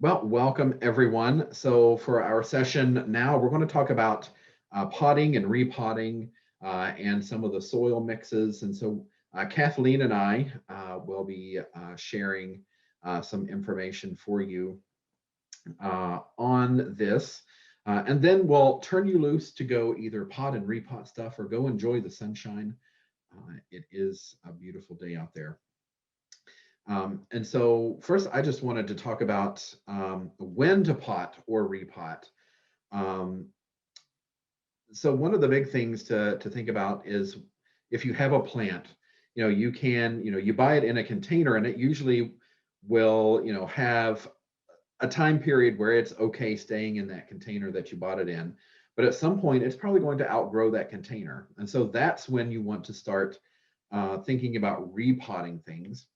Well, welcome everyone. So for our session now, we're going to talk about potting and repotting and some of the soil mixes. And so Kathleen and I will be sharing some information for you on this. And then we'll turn you loose to go either pot and repot stuff or go enjoy the sunshine. It is a beautiful day out there. And so first, I just wanted to talk about when to pot or repot. Um, so one of the big things to think about is if you have a plant, you can, you buy it in a container and it usually will, have a time period where it's okay staying in that container that you bought it in. But at some point, it's probably going to outgrow that container. And so that's when you want to start thinking about repotting things.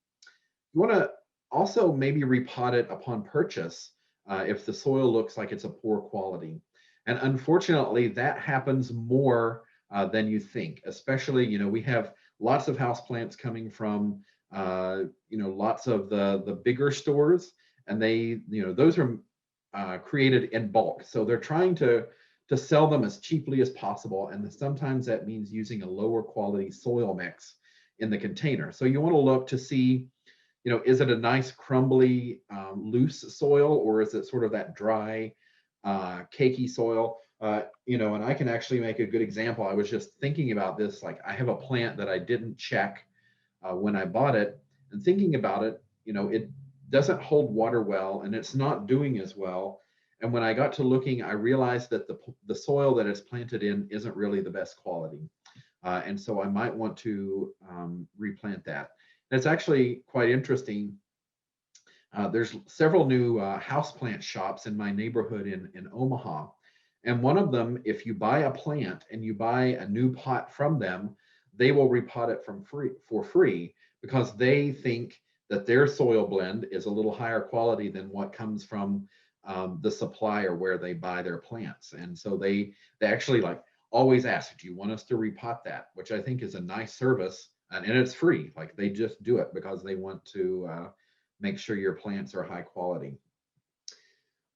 You want to also maybe repot it upon purchase if the soil looks like it's a poor quality. And unfortunately, that happens more than you think, especially, we have lots of house plants coming from, lots of the bigger stores, and those are created in bulk. So they're trying to sell them as cheaply as possible. And sometimes that means using a lower quality soil mix in the container. So you want to look to see, is it a nice crumbly, loose soil, or is it sort of that dry, cakey soil? And I can actually make a good example. I was just thinking about this. Like I have a plant that I didn't check when I bought it, and thinking about it, it doesn't hold water well, and it's not doing as well. And when I got to looking, I realized that the soil that it's planted in isn't really the best quality. And so I might want to replant that. And it's actually quite interesting. There's several new houseplant shops in my neighborhood in Omaha. And one of them, if you buy a plant and you buy a new pot from them, they will repot it for free because they think that their soil blend is a little higher quality than what comes from the supplier where they buy their plants. And so they actually like always ask, do you want us to repot that? Which I think is a nice service, and it's free. Like they just do it because they want to make sure your plants are high quality.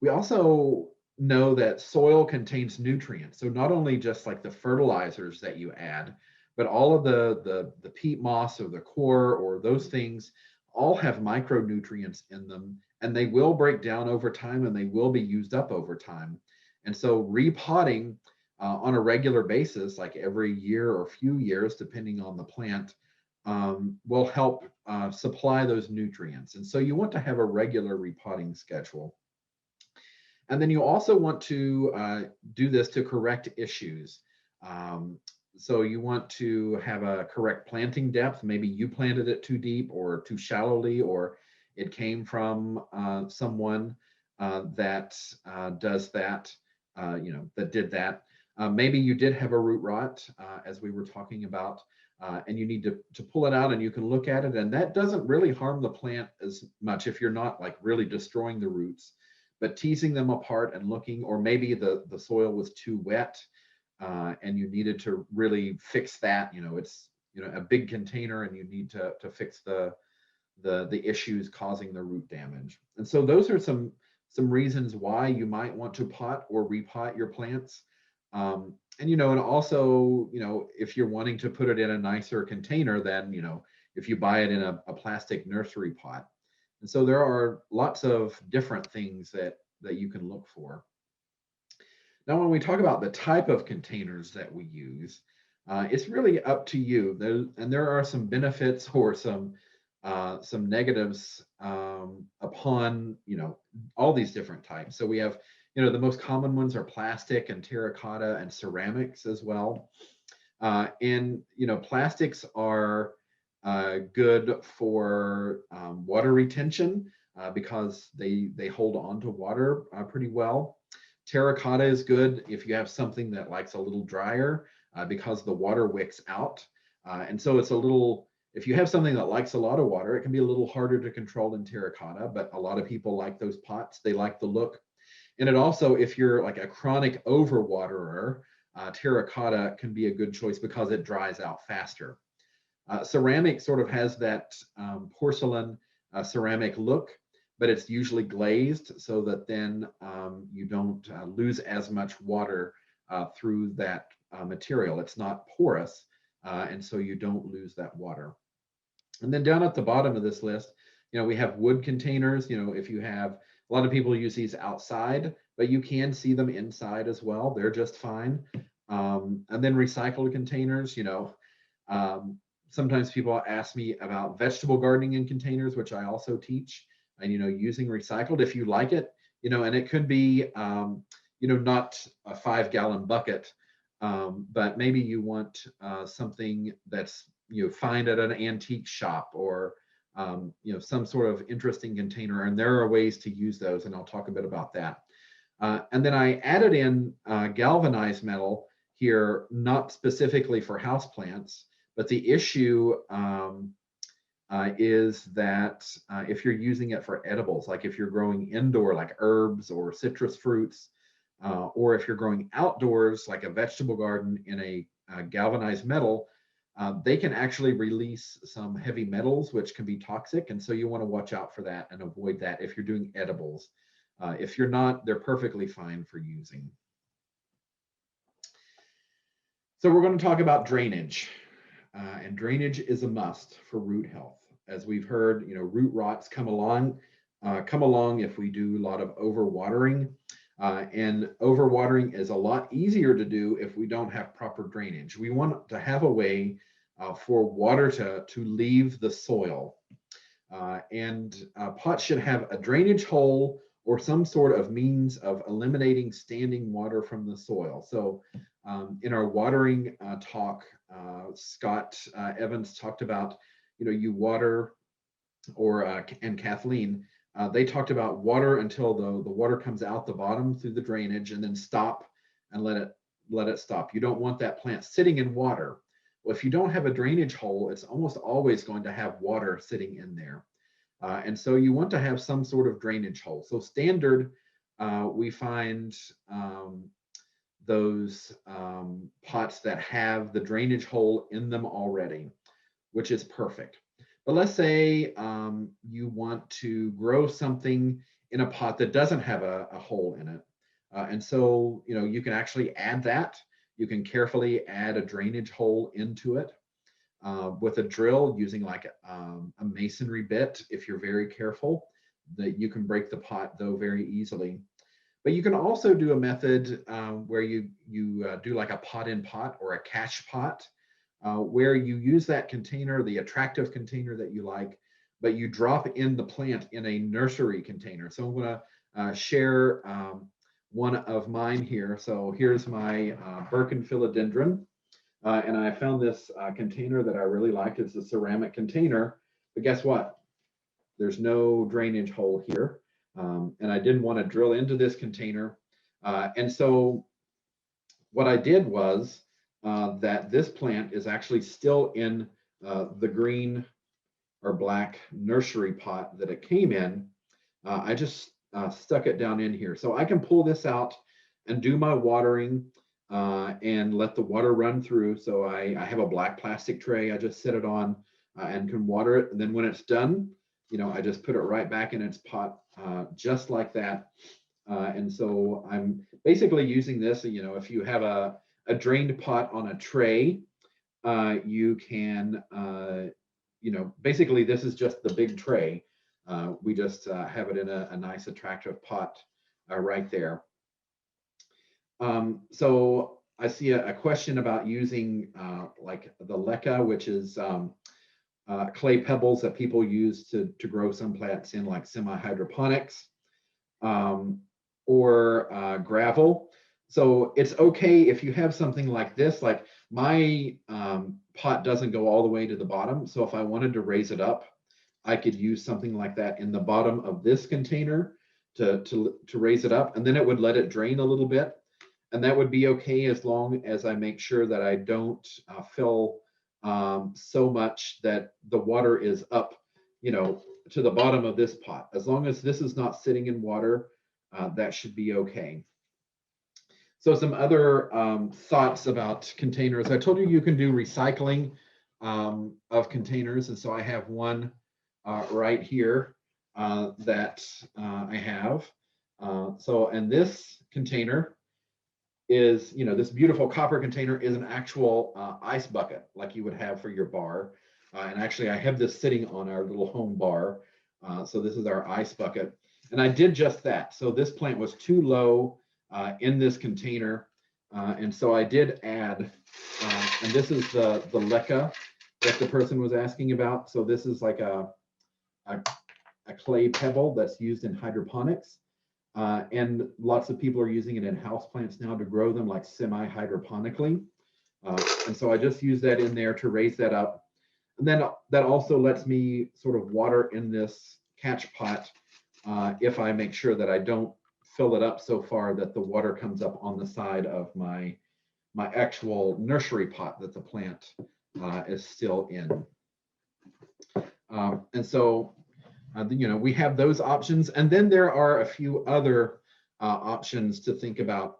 We also know that soil contains nutrients. So not only just like the fertilizers that you add, but all of the peat moss or the core or those things all have micronutrients in them, and they will break down over time and they will be used up over time. And so repotting on a regular basis, like every year or few years, depending on the plant, will help supply those nutrients. And so you want to have a regular repotting schedule. And then you also want to do this to correct issues. So you want to have a correct planting depth. Maybe you planted it too deep or too shallowly, or it came from someone that does that, that did that. Maybe you did have a root rot, as we were talking about, and you need to pull it out and you can look at it. And that doesn't really harm the plant as much if you're not like really destroying the roots, but teasing them apart and looking, or maybe the soil was too wet and you needed to really fix that. It's a big container and you need to fix the issues causing the root damage. And so those are some reasons why you might want to pot or repot your plants. And also, if you're wanting to put it in a nicer container, then, if you buy it in a plastic nursery pot. And so there are lots of different things that you can look for. Now, when we talk about the type of containers that we use, it's really up to you. There are some benefits or some negatives upon all these different types. So we have the most common ones are plastic and terracotta and ceramics as well. And plastics are good for water retention because they hold on to water pretty well. Terracotta is good if you have something that likes a little drier because the water wicks out. And so it's a little, if you have something that likes a lot of water, it can be a little harder to control than terracotta, but a lot of people like those pots. They like the look. And it also, if you're like a chronic overwaterer, terracotta can be a good choice because it dries out faster. Ceramic sort of has that porcelain ceramic look, but it's usually glazed so that then you don't lose as much water through that material. It's not porous, and so you don't lose that water. And then down at the bottom of this list, we have wood containers. If you have, a lot of people use these outside, but you can see them inside as well. They're just fine. And then recycled containers, sometimes people ask me about vegetable gardening in containers, which I also teach, and, using recycled if you like it, and it could be, not a 5-gallon bucket, but maybe you want something that's, find at an antique shop or, some sort of interesting container, and there are ways to use those, and I'll talk a bit about that. And then I added in galvanized metal here, not specifically for houseplants, but the issue is that if you're using it for edibles, like if you're growing indoor, like herbs or citrus fruits, or if you're growing outdoors, like a vegetable garden in a galvanized metal, they can actually release some heavy metals, which can be toxic. And so you want to watch out for that and avoid that if you're doing edibles. If you're not, they're perfectly fine for using. So we're going to talk about drainage. And drainage is a must for root health. As we've heard, root rots come along if we do a lot of overwatering. And overwatering is a lot easier to do if we don't have proper drainage. We want to have a way for water to leave the soil. And pots should have a drainage hole or some sort of means of eliminating standing water from the soil. So in our watering talk, Scott Evans talked about, you water, and Kathleen, they talked about water until the water comes out the bottom through the drainage, and then stop and let it stop. You don't want that plant sitting in water. Well, if you don't have a drainage hole, it's almost always going to have water sitting in there. And so you want to have some sort of drainage hole. So standard, we find those pots that have the drainage hole in them already, which is perfect. But let's say you want to grow something in a pot that doesn't have a hole in it. And so, you can actually add that. You can carefully add a drainage hole into it with a drill using like a masonry bit. If you're very careful, that you can break the pot though very easily. But you can also do a method where you do like a pot in pot or a catch pot, where you use that container, the attractive container that you like, but you drop in the plant in a nursery container. So I'm going to share one of mine here. So here's my Birkin philodendron. And I found this container that I really like. It's a ceramic container, but guess what? There's no drainage hole here. And I didn't want to drill into this container. And so what I did was that this plant is actually still in the green or black nursery pot that it came in. I just stuck it down in here. So I can pull this out and do my watering and let the water run through. So I have a black plastic tray. I just set it on and can water it. And then when it's done, I just put it right back in its pot just like that. And so I'm basically using this, if you have a drained pot on a tray, you can, basically this is just the big tray. We just have it in a nice attractive pot right there. So I see a question about using like the leca, which is clay pebbles that people use to grow some plants in, like semi-hydroponics, or gravel. So it's okay if you have something like this. Like my pot doesn't go all the way to the bottom. So if I wanted to raise it up, I could use something like that in the bottom of this container to raise it up, and then it would let it drain a little bit. And that would be okay as long as I make sure that I don't fill so much that the water is up, to the bottom of this pot. As long as this is not sitting in water, that should be okay. So some other thoughts about containers. I told you you can do recycling of containers. And so I have one right here. that I have. And this container is, this beautiful copper container is an actual ice bucket like you would have for your bar. And actually, I have this sitting on our little home bar. So this is our ice bucket. And I did just that. So this plant was too low in this container. And so I did add, and this is the leca that the person was asking about. So this is like a clay pebble that's used in hydroponics. And lots of people are using it in houseplants now to grow them like semi-hydroponically. And so I just use that in there to raise that up. And then that also lets me sort of water in this catch pot if I make sure that I don't fill it up so far that the water comes up on the side of my actual nursery pot that the plant is still in. And so we have those options, and then there are a few other options to think about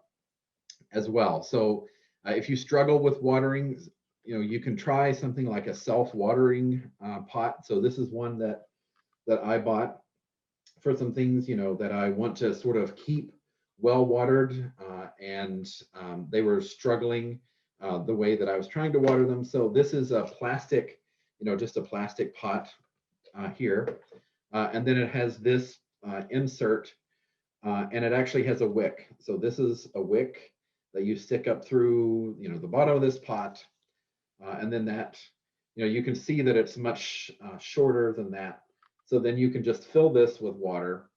as well. So if you struggle with watering, you can try something like a self-watering pot. So this is one that I bought for some things, that I want to sort of keep well watered, and they were struggling the way that I was trying to water them. So this is a plastic, just a plastic pot here. And then it has this insert, and it actually has a wick. So this is a wick that you stick up through, the bottom of this pot. And then that, you can see that it's much shorter than that. So then you can just fill this with water.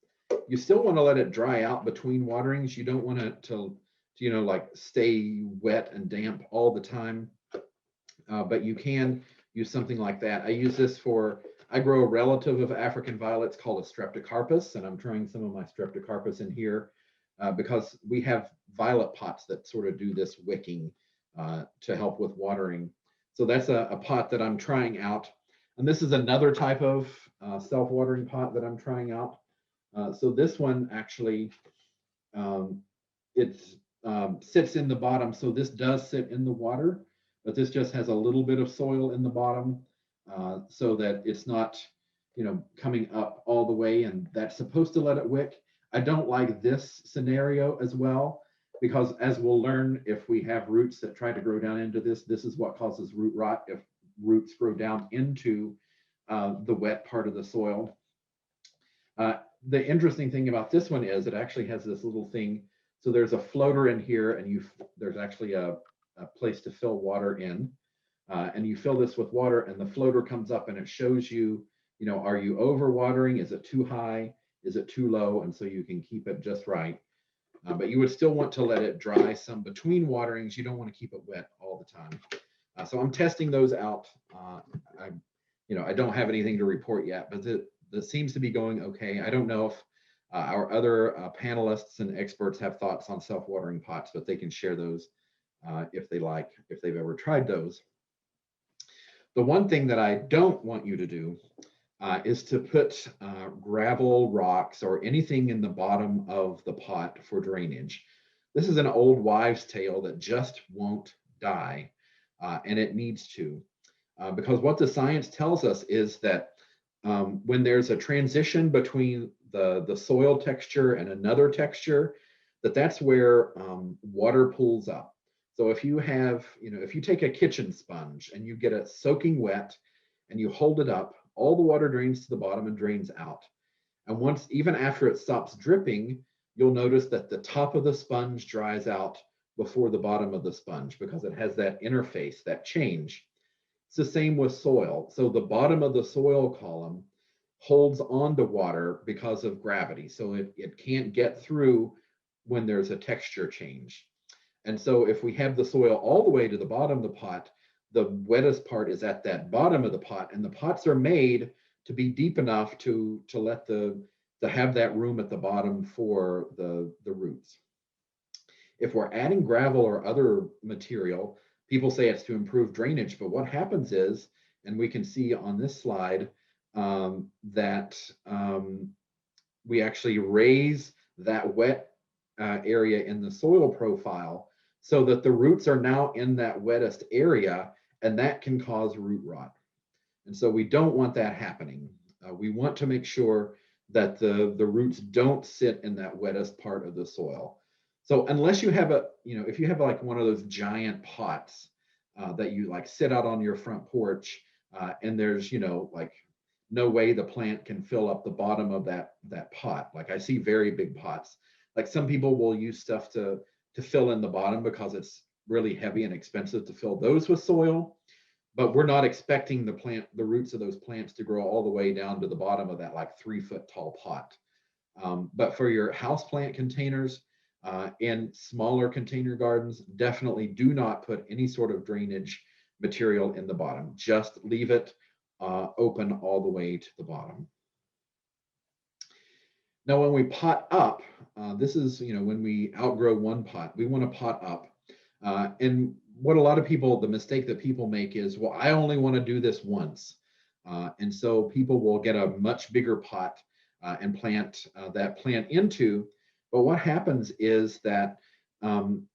You still want to let it dry out between waterings. You don't want it to like stay wet and damp all the time. But you can use something like that. I use this I grow a relative of African violets called a streptocarpus, and I'm trying some of my streptocarpus in here because we have violet pots that sort of do this wicking to help with watering. So that's a pot that I'm trying out. And this is another type of self-watering pot that I'm trying out. So this one actually, it sits in the bottom. So this does sit in the water, but this just has a little bit of soil in the bottom so that it's not, coming up all the way, and that's supposed to let it wick. I don't like this scenario as well, because as we'll learn, if we have roots that try to grow down into this is what causes root rot if roots grow down into the wet part of the soil. The interesting thing about this one is it actually has this little thing. So there's a floater in here, and there's actually a place to fill water in. And you fill this with water, and the floater comes up and it shows you, are you over watering? Is it too high? Is it too low? And so you can keep it just right. But you would still want to let it dry some between waterings. You don't want to keep it wet all the time. So I'm testing those out. I don't have anything to report yet, but that seems to be going okay. I don't know if our other panelists and experts have thoughts on self-watering pots, but they can share those if they've ever tried those. The one thing that I don't want you to do is to put gravel, rocks, or anything in the bottom of the pot for drainage. This is an old wives' tale that just won't die, and it needs to. Because what the science tells us is that when there's a transition between the soil texture and another texture, that's where water pools up. So if you have, if you take a kitchen sponge and you get it soaking wet and you hold it up, all the water drains to the bottom and drains out. And even after it stops dripping, you'll notice that the top of the sponge dries out before the bottom of the sponge because it has that interface, that change. It's the same with soil. So the bottom of the soil column holds on to water because of gravity. So it can't get through when there's a texture change. And so if we have the soil all the way to the bottom of the pot, the wettest part is at that bottom of the pot, and the pots are made to be deep enough to have that room at the bottom for the roots. If we're adding gravel or other material, people say it's to improve drainage, but what happens is, and we can see on this slide, that we actually raise that wet area in the soil profile so that the roots are now in that wettest area, and that can cause root rot. And so we don't want that happening. We want to make sure that the roots don't sit in that wettest part of the soil. So unless you have a, if you have like one of those giant pots that you like sit out on your front porch, and there's, like no way the plant can fill up the bottom of that pot. Like I see very big pots. Like some people will use stuff to fill in the bottom because it's really heavy and expensive to fill those with soil. But we're not expecting the roots of those plants to grow all the way down to the bottom of that like 3-foot tall pot. But for your houseplant containers and smaller container gardens, definitely do not put any sort of drainage material in the bottom. Just leave it open all the way to the bottom. Now, when we pot up, this is, when we outgrow one pot, we want to pot up. And what a lot of people, the mistake that people make is, well, I only want to do this once. And so people will get a much bigger pot and plant that plant into. But what happens is that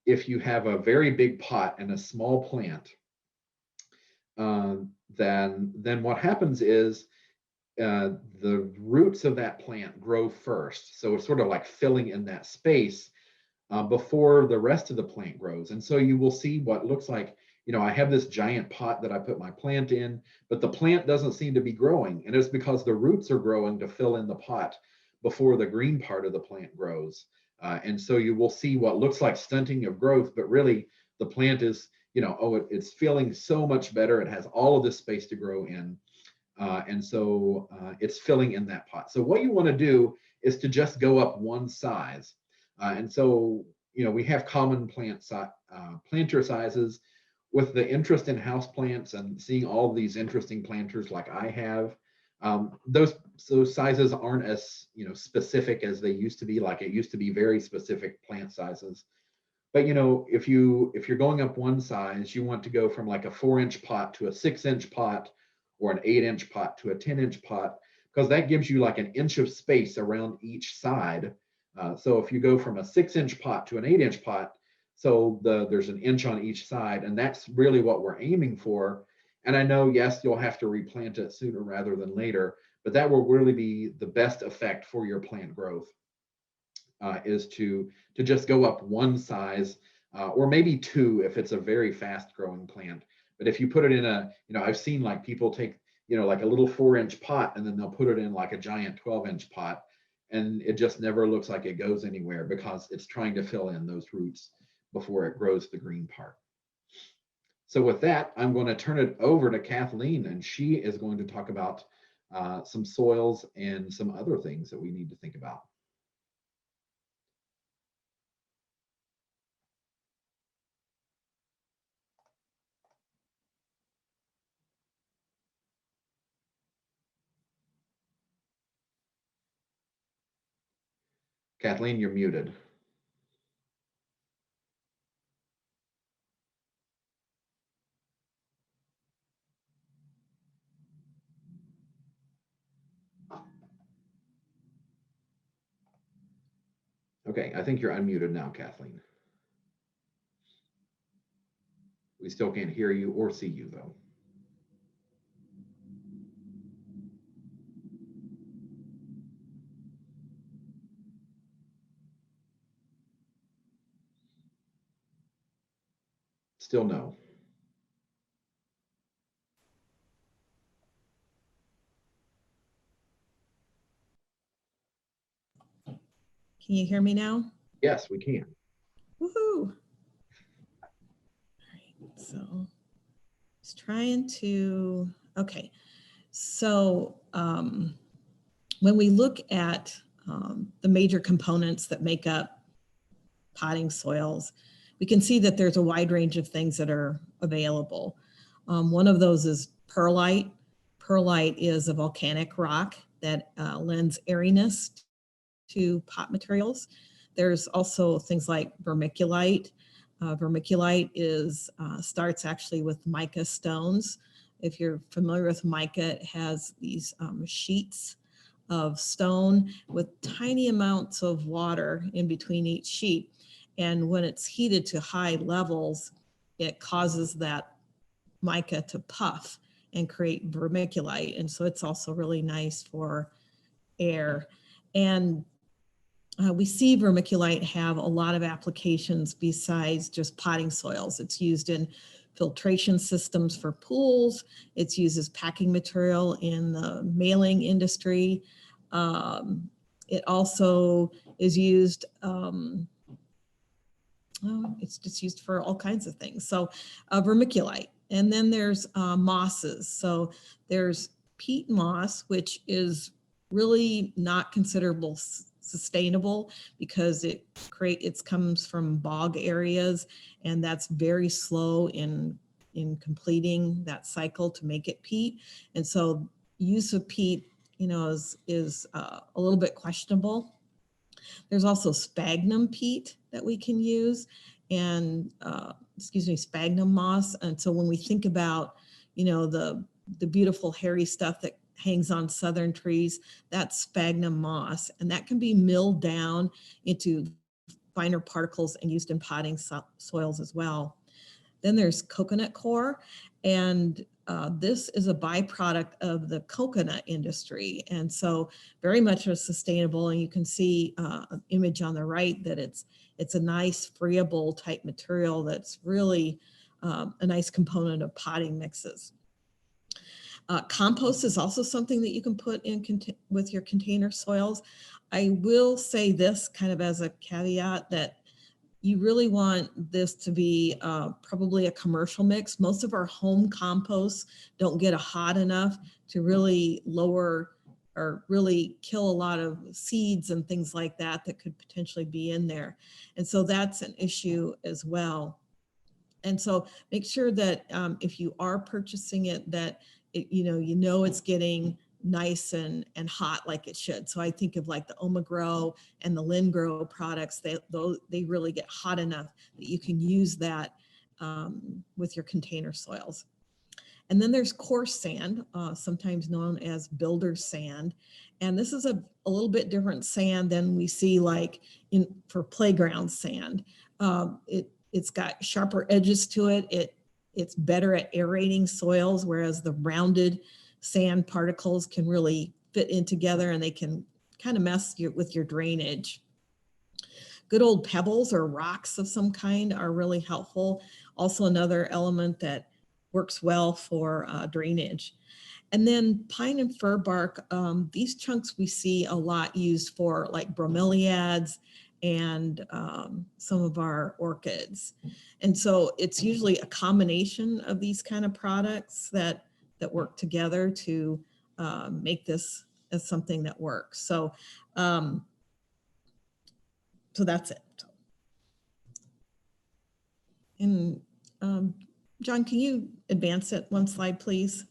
if you have a very big pot and a small plant, then what happens is the roots of that plant grow first. So it's sort of like filling in that space before the rest of the plant grows. And so you will see what looks like, I have this giant pot that I put my plant in, but the plant doesn't seem to be growing. And it's because the roots are growing to fill in the pot before the green part of the plant grows. And so you will see what looks like stunting of growth, but really the plant is, it's feeling so much better. It has all of this space to grow in. And so it's filling in that pot. So what you want to do is to just go up one size. And so, we have common planter sizes. With the interest in houseplants and seeing all these interesting planters like I have, those sizes aren't as specific as they used to be. Like it used to be very specific plant sizes. But if you're going up one size, you want to go from like a 4-inch pot to a 6-inch pot, or an 8-inch pot to a 10-inch pot, because that gives you like an inch of space around each side. So if you go from a 6-inch pot to an 8-inch pot, so there's an inch on each side, and that's really what we're aiming for. And I know, yes, you'll have to replant it sooner rather than later, but that will really be the best effect for your plant growth, is to just go up one size, or maybe two if it's a very fast growing plant. But if you put it in I've seen like people take, like a little 4-inch pot and then they'll put it in like a giant 12-inch pot, and it just never looks like it goes anywhere because it's trying to fill in those roots before it grows the green part. So with that, I'm going to turn it over to Kathleen, and she is going to talk about some soils and some other things that we need to think about. Kathleen, you're muted. Okay, I think you're unmuted now, Kathleen. We still can't hear you or see you, though. Still no. Can you hear me now? Yes, we can. Woohoo! All right, so just trying to, okay. So when we look at the major components that make up potting soils, we can see that there's a wide range of things that are available. One of those is perlite. Perlite is a volcanic rock that lends airiness to pot materials. There's also things like vermiculite. Vermiculite starts actually with mica stones. If you're familiar with mica, it has these sheets of stone with tiny amounts of water in between each sheet. And when it's heated to high levels, it causes that mica to puff and create vermiculite. And so it's also really nice for air. And we see vermiculite have a lot of applications besides just potting soils. It's used in filtration systems for pools. It's used as packing material in the mailing industry. It also is used, it's just used for all kinds of things. So vermiculite. And then there's mosses. So there's peat moss, which is really not considerable sustainable because it comes from bog areas, and that's very slow in completing that cycle to make it peat. And so use of peat, is a little bit questionable. There's also sphagnum peat that we can use, and sphagnum moss. And so when we think about, the beautiful hairy stuff that hangs on southern trees, that's sphagnum moss, and that can be milled down into finer particles and used in potting soils as well. Then there's coconut coir, and this is a byproduct of the coconut industry, and so very much sustainable. And you can see an image on the right that it's a nice friable type material that's really a nice component of potting mixes. Compost is also something that you can put in with your container soils. I will say this kind of as a caveat, that you really want this to be probably a commercial mix. Most of our home composts don't get hot enough to really lower or really kill a lot of seeds and things like that that could potentially be in there. And so that's an issue as well. And so make sure that if you are purchasing it, that it's getting nice and hot like it should. So I think of like the Grow and the Grow products. They really get hot enough that you can use that with your container soils. And then there's coarse sand, sometimes known as builder's sand. And this is a little bit different sand than we see like for playground sand. It's got sharper edges to it. It's better at aerating soils, whereas the rounded sand particles can really fit in together and they can kind of mess with your drainage. Good old pebbles or rocks of some kind are really helpful. Also another element that works well for drainage. And then pine and fir bark, these chunks we see a lot used for like bromeliads and some of our orchids. And so it's usually a combination of these kind of products that work together to make this as something that works. So, so that's it. And John, can you advance it one slide, please?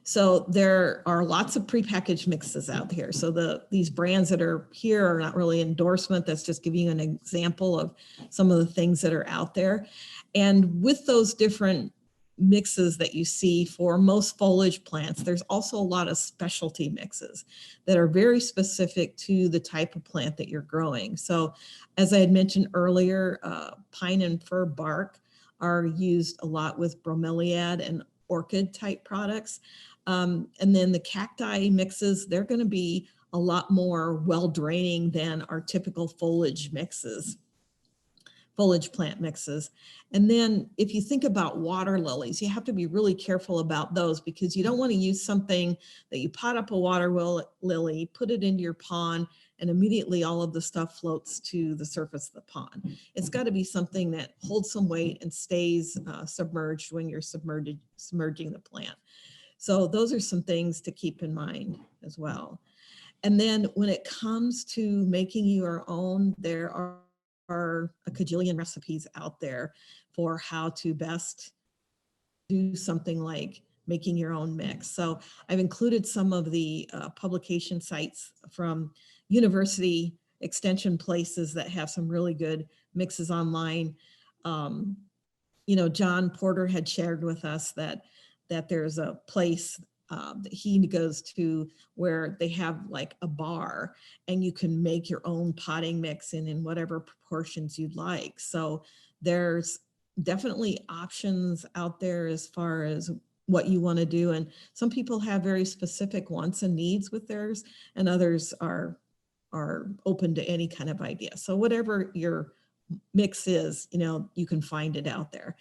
So there are lots of prepackaged mixes out here. So these brands that are here are not really endorsement. That's just giving you an example of some of the things that are out there. And with those different mixes that you see for most foliage plants, there's also a lot of specialty mixes that are very specific to the type of plant that you're growing. So as I had mentioned earlier, pine and fir bark are used a lot with bromeliad and orchid type products. And then the cacti mixes, they're going to be a lot more well draining than our typical foliage plant mixes. And then if you think about water lilies, you have to be really careful about those because you don't want to use something that you pot up a water lily, put it into your pond, and immediately all of the stuff floats to the surface of the pond. It's got to be something that holds some weight and stays submerged when you're submerging the plant. So those are some things to keep in mind as well. And then when it comes to making your own, there are a cajillion recipes out there for how to best do something like making your own mix. So I've included some of the publication sites from university extension places that have some really good mixes online. John Porter had shared with us that there's a place that he goes to where they have like a bar and you can make your own potting mix in whatever proportions you'd like. So there's definitely options out there as far as what you want to do. And some people have very specific wants and needs with theirs, and others are open to any kind of idea. So whatever your mix is, you can find it out there.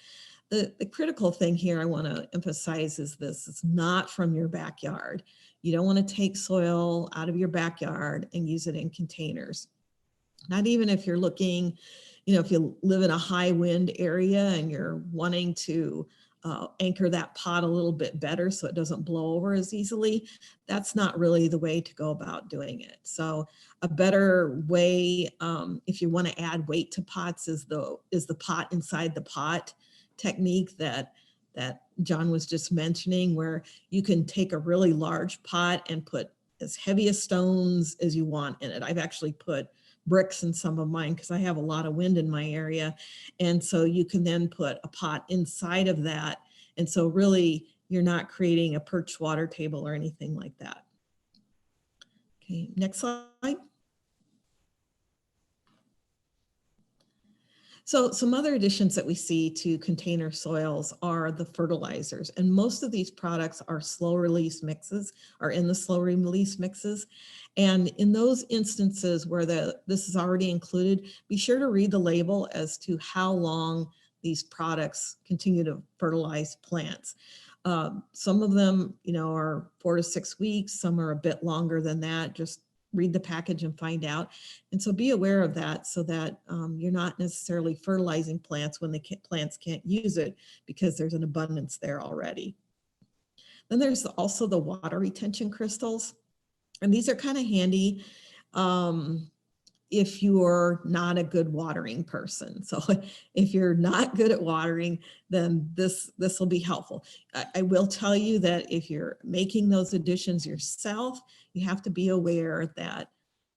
The critical thing here I want to emphasize is this: it's not from your backyard. You don't want to take soil out of your backyard and use it in containers. Not even if you're looking, if you live in a high wind area and you're wanting to anchor that pot a little bit better so it doesn't blow over as easily, that's not really the way to go about doing it. So a better way, if you want to add weight to pots, is the pot inside the pot technique that John was just mentioning, where you can take a really large pot and put as heavy as stones as you want in it. I've actually put bricks in some of mine because I have a lot of wind in my area. And so you can then put a pot inside of that. And so really you're not creating a perched water table or anything like that. Okay, next slide. So some other additions that we see to container soils are the fertilizers. And most of these products are slow release mixes, are in the slow release mixes. And in those instances where this is already included, be sure to read the label as to how long these products continue to fertilize plants. Some of them, are 4 to 6 weeks. Some are a bit longer than that. Just read the package and find out. And so be aware of that so that you're not necessarily fertilizing plants when the plants can't use it because there's an abundance there already. Then there's also the water retention crystals. And these are kind of handy if you're not a good watering person. So if you're not good at watering, then this will be helpful. I will tell you that if you're making those additions yourself, you have to be aware that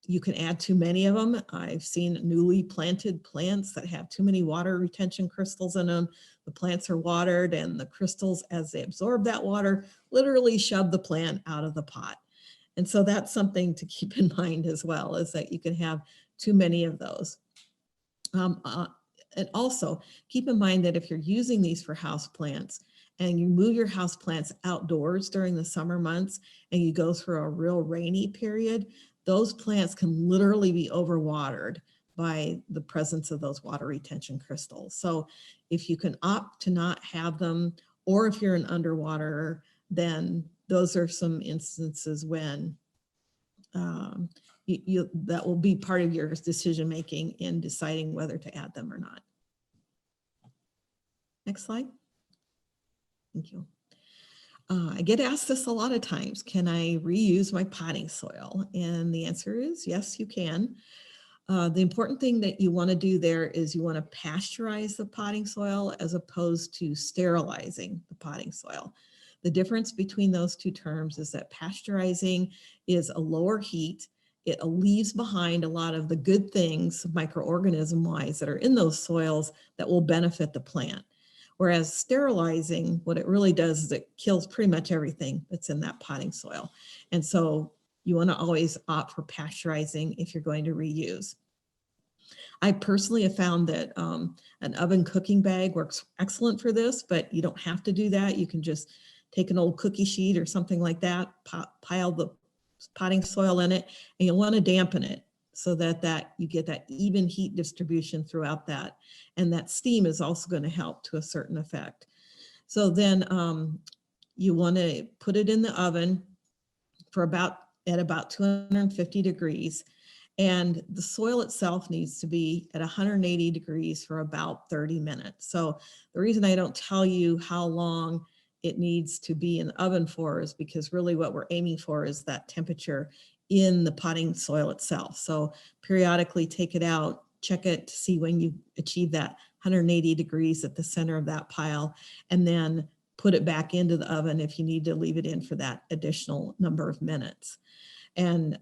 you can add too many of them. I've seen newly planted plants that have too many water retention crystals in them. The plants are watered and the crystals, as they absorb that water, literally shove the plant out of the pot. And so that's something to keep in mind as well, is that you can have too many of those. And also keep in mind that if you're using these for house plants and you move your house plants outdoors during the summer months and you go through a real rainy period, those plants can literally be overwatered by the presence of those water retention crystals. So if you can opt to not have them, or if you're an underwaterer, then those are some instances when that will be part of your decision making in deciding whether to add them or not. Next slide. Thank you. I get asked this a lot of times: can I reuse my potting soil? And the answer is yes, you can. The important thing that you want to do there is you want to pasteurize the potting soil as opposed to sterilizing the potting soil. The difference between those two terms is that pasteurizing is a lower heat. It leaves behind a lot of the good things, microorganism-wise, that are in those soils that will benefit the plant. Whereas sterilizing, what it really does is it kills pretty much everything that's in that potting soil. And so you want to always opt for pasteurizing if you're going to reuse. I personally have found that an oven cooking bag works excellent for this, but you don't have to do that. You can just take an old cookie sheet or something like that, pile the potting soil in it, and you'll want to dampen it so that you get that even heat distribution throughout that. And that steam is also going to help to a certain effect. So then you want to put it in the oven for at about 250 degrees. And the soil itself needs to be at 180 degrees for about 30 minutes. So the reason I don't tell you how long it needs to be in the oven for is because really what we're aiming for is that temperature in the potting soil itself. So periodically take it out, check it to see when you achieve that 180 degrees at the center of that pile, and then put it back into the oven if you need to leave it in for that additional number of minutes. And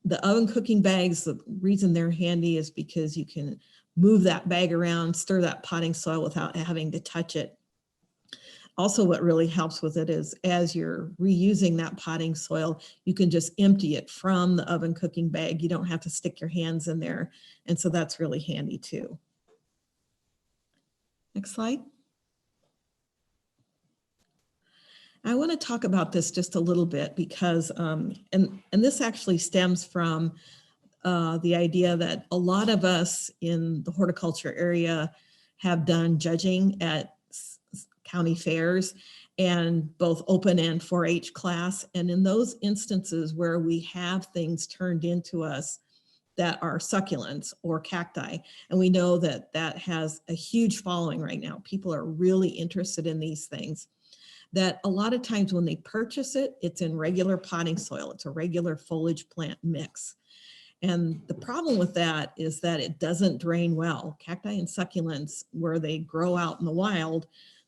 the oven cooking bags, the reason they're handy is because you can move that bag around, stir that potting soil without having to touch it. Also, what really helps with it is as you're reusing that potting soil, you can just empty it from the oven cooking bag. You don't have to stick your hands in there. And so that's really handy too. Next slide. I want to talk about this just a little bit because, and this actually stems from the idea that a lot of us in the horticulture area have done judging at county fairs and both open and 4-H class. And in those instances where we have things turned into us that are succulents or cacti, and we know that that has a huge following right now. People are really interested in these things. That a lot of times when they purchase it, it's in regular potting soil. It's a regular foliage plant mix. And the problem with that is that it doesn't drain well. Cacti and succulents, where they grow out in the wild,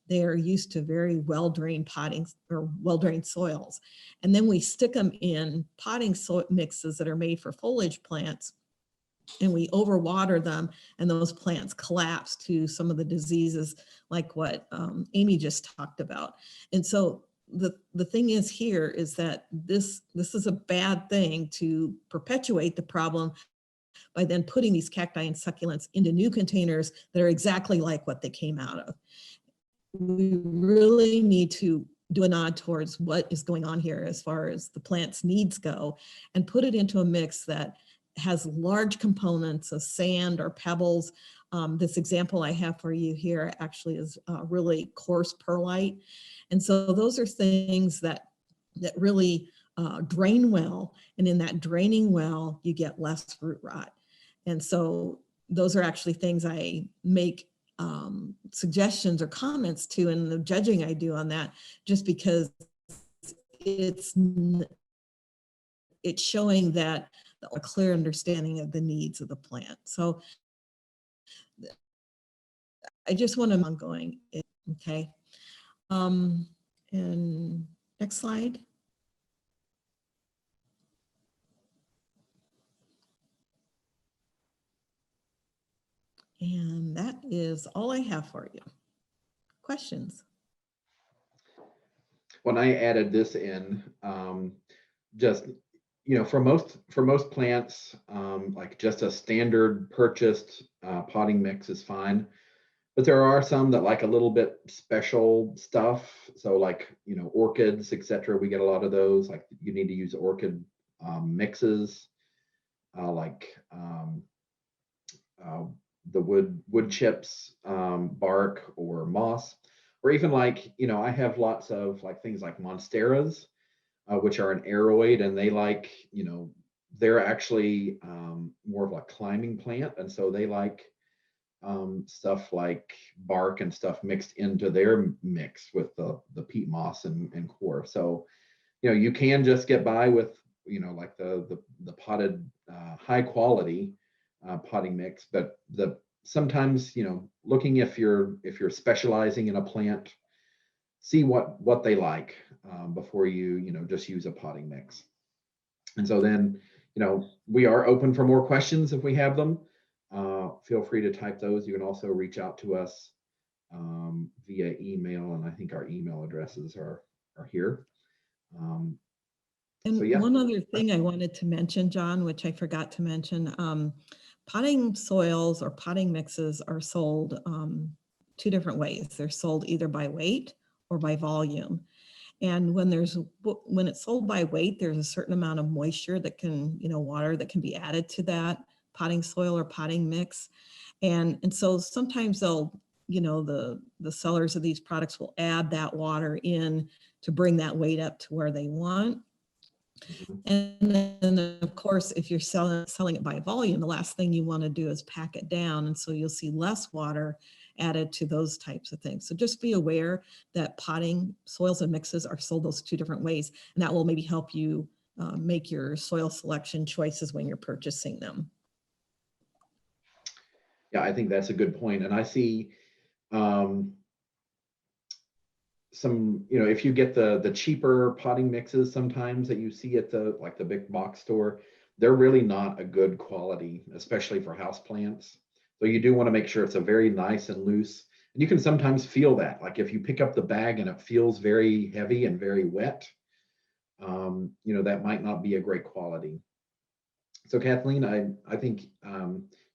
they are used to very well-drained potting or well-drained soils. And then we stick them in potting soil mixes that are made for foliage plants, and we overwater them, and those plants collapse to some of the diseases like what Amy just talked about. And so the thing is here is that this is a bad thing to perpetuate the problem by then putting these cacti and succulents into new containers that are exactly like what they came out of. We really need to do a nod towards what is going on here as far as the plant's needs go, and put it into a mix that has large components of sand or pebbles. This example I have for you here actually is really coarse perlite. And so those are things that really drain well. And in that draining well, you get less root rot. And so those are actually things I make suggestions or comments to in the judging I do on that, just because it's showing that a clear understanding of the needs of the plant. So I just want to ongoing. Okay. And next slide. And that is all I have for you. Questions? When I added this in, just, you know, for most plants, like just a standard purchased potting mix is fine. But there are some that like a little bit special stuff. So like, you know, orchids, etc. We get a lot of those. Like you need to use orchid mixes, like the wood chips, bark, or moss, or even like, you know, I have lots of like things like monsteras, which are an aroid, and they like, you know, they're actually more of a climbing plant, and so they like stuff like bark and stuff mixed into their mix with the peat moss and core. So, you know, you can just get by with, you know, like the potted high quality potting mix, but sometimes, you know, looking if you're specializing in a plant, see what they like before you know, just use a potting mix. And so then, you know, we are open for more questions if we have them. Feel free to type those. You can also reach out to us via email, and I think our email addresses are here. And so yeah. One other thing I wanted to mention, John, which I forgot to mention, potting soils or potting mixes are sold two different ways. They're sold either by weight or by volume. And when it's sold by weight, there's a certain amount of moisture that can, you know, water that can be added to that potting soil or potting mix. And so sometimes they'll, you know, the sellers of these products will add that water in to bring that weight up to where they want. And then of course, if you're selling it by volume, the last thing you want to do is pack it down. And so you'll see less water added to those types of things. So just be aware that potting soils and mixes are sold those two different ways. And that will maybe help you make your soil selection choices when you're purchasing them. Yeah, I think that's a good point. And I see some, you know, if you get the cheaper potting mixes sometimes that you see at the big box store, they're really not a good quality, especially for house plants. So you do want to make sure it's a very nice and loose. And you can sometimes feel that, like if you pick up the bag and it feels very heavy and very wet, you know, that might not be a great quality. So Kathleen, I think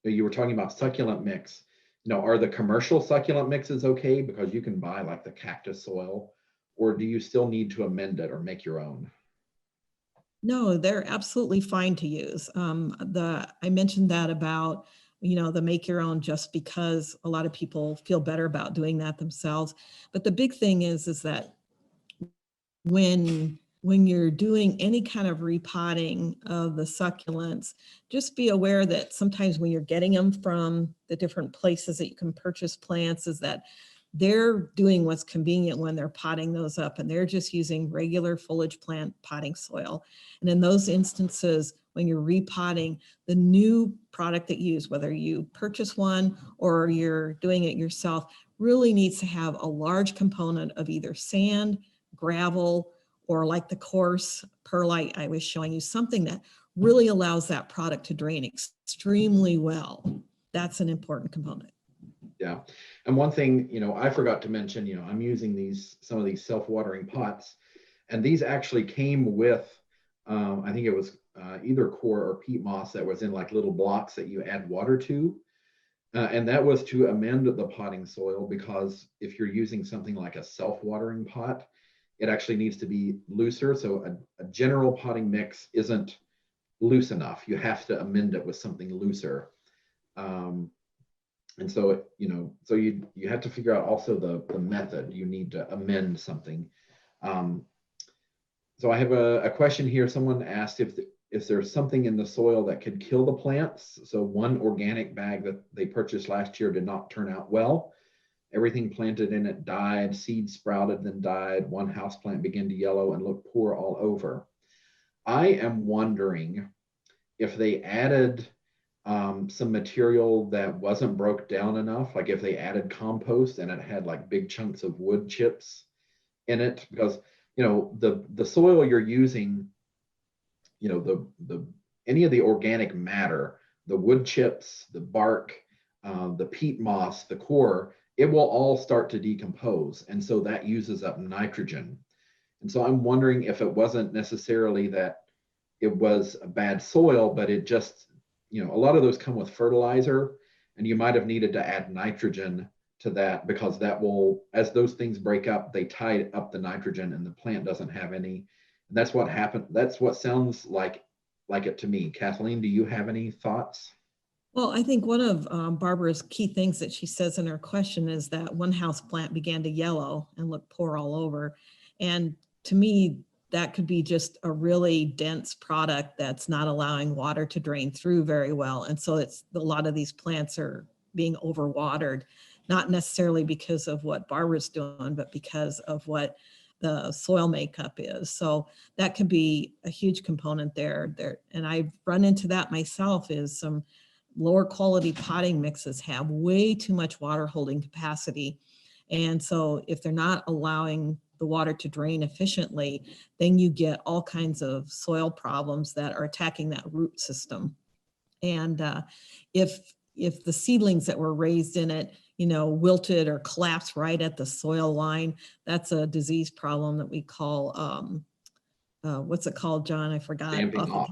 you were talking about succulent mix. You know, are the commercial succulent mixes okay? Because you can buy like the cactus soil or do you still need to amend it or make your own? No, they're absolutely fine to use. I mentioned that about, the make your own, just because a lot of people feel better about doing that themselves. But the big thing is that when you're doing any kind of repotting of the succulents, just be aware that sometimes when you're getting them from the different places that you can purchase plants, is that they're doing what's convenient when they're potting those up, and they're just using regular foliage plant potting soil. And in those instances, when you're repotting, the new product that you use, whether you purchase one or you're doing it yourself, really needs to have a large component of either sand, gravel, or like the coarse perlite I was showing you, something that really allows that product to drain extremely well. That's an important component. Yeah. And one thing, I forgot to mention, I'm using some of these self-watering pots, and these actually came with, I think it was either coir or peat moss that was in like little blocks that you add water to. And that was to amend the potting soil, because if you're using something like a self-watering pot, it actually needs to be looser. So a general potting mix isn't loose enough. You have to amend it with something looser. And so, so you have to figure out also the method. You need to amend something. So I have a question here. Someone asked if there's something in the soil that could kill the plants. So one organic bag that they purchased last year did not turn out well. Everything planted in it died, seeds sprouted, then died. One houseplant began to yellow and look poor all over. I am wondering if they added some material that wasn't broke down enough, like if they added compost and it had like big chunks of wood chips in it, because the soil you're using, the any of the organic matter, the wood chips, the bark, the peat moss, the coir, it will all start to decompose, and so that uses up nitrogen. And so I'm wondering if it wasn't necessarily that it was a bad soil, but it just, a lot of those come with fertilizer, and you might have needed to add nitrogen to that, because that will, as those things break up, they tie up the nitrogen and the plant doesn't have any. And that's what happened. That's what sounds like it to me. Kathleen, do you have any thoughts? Well, I think one of Barbara's key things that she says in her question is that one house plant began to yellow and look poor all over. And to me, that could be just a really dense product that's not allowing water to drain through very well. And so it's a lot of these plants are being overwatered, not necessarily because of what Barbara's doing, but because of what the soil makeup is. So that could be a huge component there. And I've run into that myself, is some lower quality potting mixes have way too much water holding capacity. And so if they're not allowing the water to drain efficiently, then you get all kinds of soil problems that are attacking that root system. And if the seedlings that were raised in it, wilted or collapsed right at the soil line, that's a disease problem that we call, what's it called, John? I forgot. Damping off.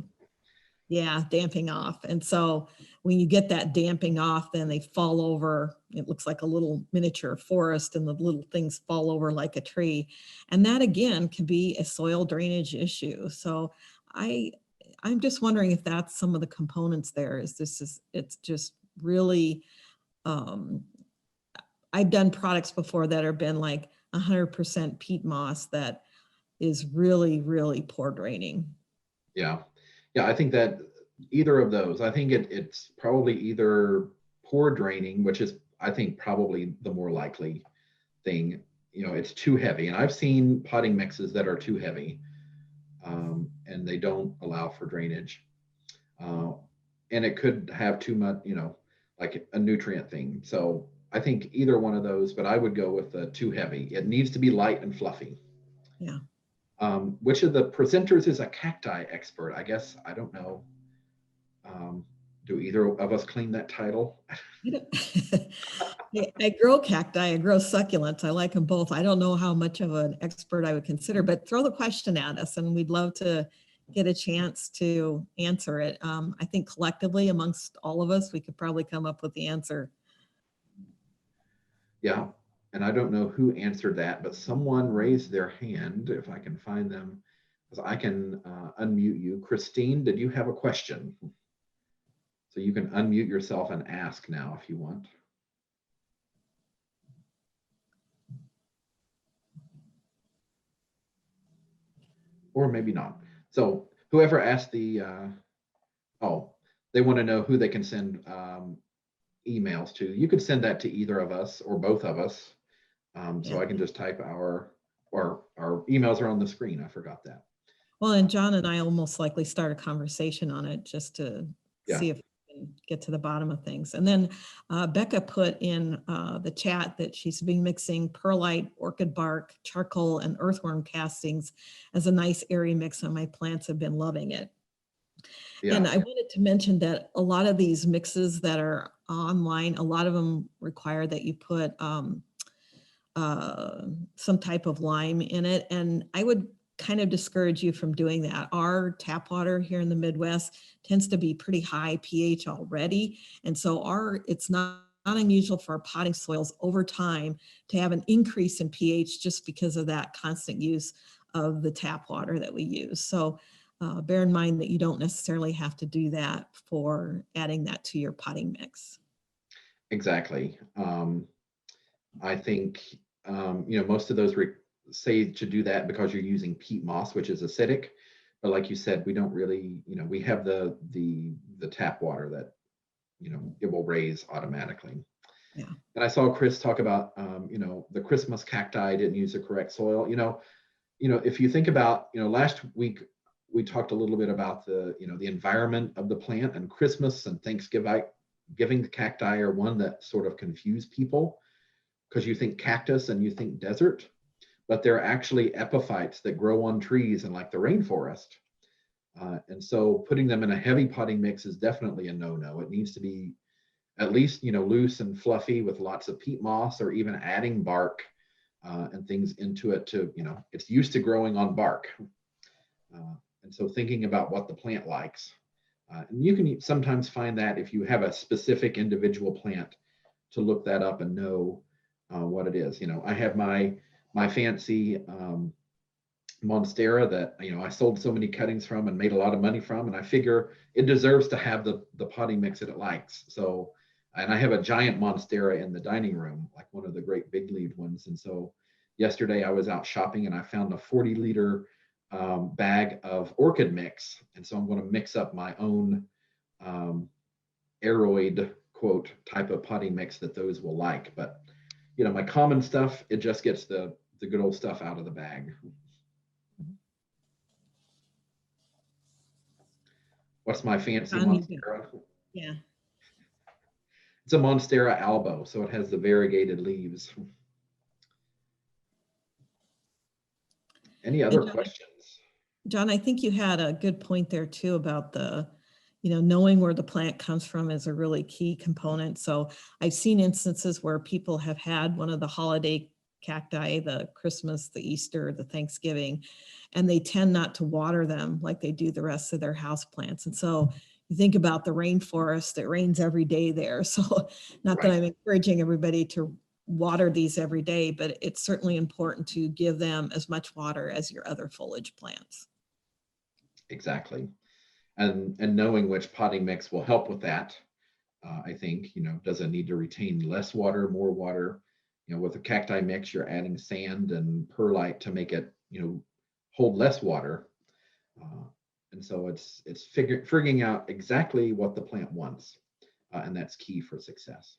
Yeah, damping off. And so when you get that damping off, then they fall over. It looks like a little miniature forest, and the little things fall over like a tree. And that again can be a soil drainage issue. So I'm just wondering if that's some of the components there. It's just really, I've done products before that have been like 100% peat moss that is really, really poor draining. Yeah. Yeah, I think that either of those, I think it's probably either poor draining, which is, I think, probably the more likely thing. It's too heavy. And I've seen potting mixes that are too heavy, and they don't allow for drainage. And it could have too much, like a nutrient thing. So I think either one of those, but I would go with the too heavy. It needs to be light and fluffy. Yeah. Which of the presenters is a cacti expert? I guess, I don't know. Do either of us claim that title? I grow cacti, I grow succulents. I like them both. I don't know how much of an expert I would consider, but throw the question at us and we'd love to get a chance to answer it. I think collectively amongst all of us, we could probably come up with the answer. Yeah. And I don't know who answered that, but someone raised their hand, if I can find them, because I can unmute you. Christine, did you have a question? So you can unmute yourself and ask now if you want. Or maybe not. So whoever asked the, oh, they want to know who they can send emails to. You could send that to either of us or both of us. So I can just type our emails are on the screen. I forgot that. Well, and John and I will most likely start a conversation on it just to see if we can get to the bottom of things. And then Becca put in the chat that she's been mixing perlite, orchid bark, charcoal, and earthworm castings as a nice airy mix, and my plants have been loving it. Yeah. And I wanted to mention that a lot of these mixes that are online, a lot of them require that you put some type of lime in it. And I would kind of discourage you from doing that. Our tap water here in the Midwest tends to be pretty high pH already. And so it's not unusual for our potting soils over time to have an increase in pH just because of that constant use of the tap water that we use. So bear in mind that you don't necessarily have to do that for adding that to your potting mix. Exactly. I think, most of those say to do that because you're using peat moss, which is acidic. But like you said, we don't really, we have the tap water that, it will raise automatically. Yeah. And I saw Chris talk about, the Christmas cacti didn't use the correct soil. If you think about, last week we talked a little bit about the environment of the plant, and Christmas and Thanksgiving the cacti are one that sort of confuse people because you think cactus and you think desert, but they're actually epiphytes that grow on trees and like the rainforest. And so putting them in a heavy potting mix is definitely a no-no. It needs to be at least, loose and fluffy with lots of peat moss, or even adding bark and things into it to, it's used to growing on bark. And so thinking about what the plant likes. And you can sometimes find that if you have a specific individual plant to look that up and know what it is. I have my fancy Monstera that, I sold so many cuttings from and made a lot of money from, and I figure it deserves to have the potting mix that it likes. So, and I have a giant Monstera in the dining room, like one of the great big leaved ones. And so yesterday I was out shopping and I found a 40-liter bag of orchid mix. And so I'm going to mix up my own aeroid quote type of potting mix that those will like. But, my common stuff, it just gets the good old stuff out of the bag. What's my fancy Monstera? Yeah. It's a Monstera albo, so it has the variegated leaves. Any other questions? John, I think you had a good point there too about the, knowing where the plant comes from is a really key component. So I've seen instances where people have had one of the holiday cacti, the Christmas, the Easter, the Thanksgiving, and they tend not to water them like they do the rest of their house plants. And so you think about the rainforest, it rains every day there. So not that I'm encouraging everybody to water these every day, but it's certainly important to give them as much water as your other foliage plants. Exactly. And knowing which potting mix will help with that. I think, does it need to retain less water, more water? With a cacti mix, you're adding sand and perlite to make it, hold less water. And so it's figuring out exactly what the plant wants. And that's key for success.